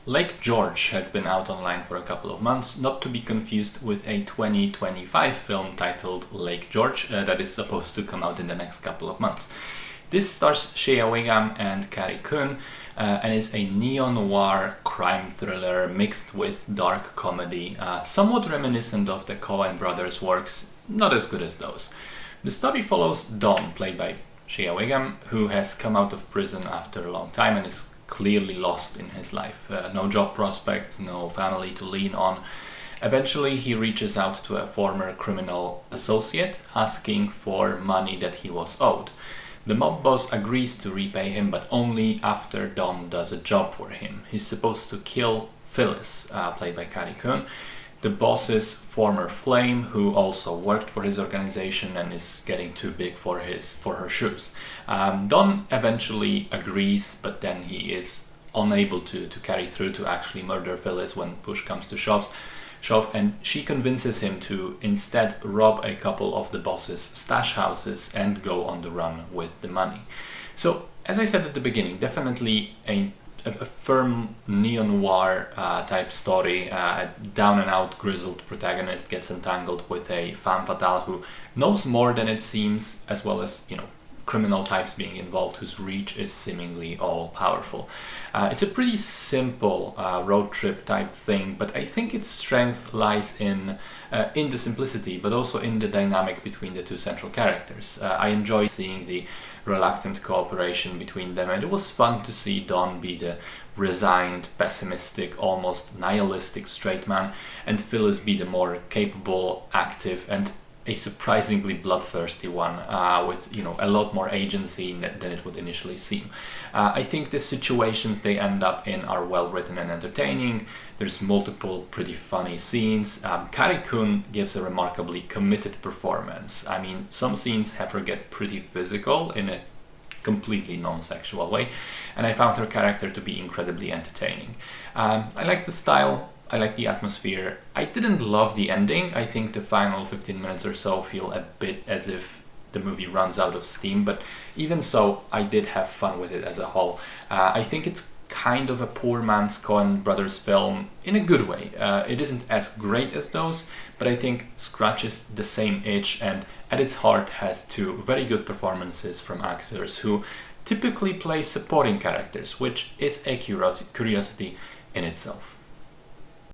Lake George has been out online for a couple of months, not to be confused with a 2025 film titled Lake George that is supposed to come out in the next couple of months. This stars Shea Whigham and Carrie Coon and is a neo-noir crime thriller mixed with dark comedy, somewhat reminiscent of the Coen brothers' works, not as good as those. The story follows Don, played by Shea Whigham, who has come out of prison after a long time and is clearly lost in his life. No job prospects, no family to lean on. Eventually he reaches out to a former criminal associate asking for money that he was owed. The mob boss agrees to repay him, but only after Don does a job for him. He's supposed to kill Phyllis, played by Carrie Coon, the boss's former flame, who also worked for his organization and is getting too big for her shoes. Don eventually agrees, but then he is unable to carry through to actually murder Phyllis when push comes to shove, and she convinces him to instead rob a couple of the boss's stash houses and go on the run with the money. So, as I said at the beginning, definitely a firm neo-noir type story. A down-and-out grizzled protagonist gets entangled with a femme fatale who knows more than it seems, as well as, criminal types being involved whose reach is seemingly all-powerful. It's a pretty simple road trip type thing, but I think its strength lies in the simplicity, but also in the dynamic between the two central characters. I enjoy seeing the reluctant cooperation between them, and it was fun to see Don be the resigned, pessimistic, almost nihilistic straight man, and Phyllis be the more capable, active, and a surprisingly bloodthirsty one, with a lot more agency than it would initially seem. I think the situations they end up in are well written and entertaining. There's multiple pretty funny scenes. Carrie Coon gives a remarkably committed performance. I mean, some scenes have her get pretty physical in a completely non-sexual way, and I found her character to be incredibly entertaining. I like the style. I like the atmosphere. I didn't love the ending. I think the final 15 minutes or so feel a bit as if the movie runs out of steam, but even so, I did have fun with it as a whole. I think it's kind of a poor man's Coen brothers film in a good way. It isn't as great as those, but I think scratches the same itch and at its heart has two very good performances from actors who typically play supporting characters, which is a curiosity in itself.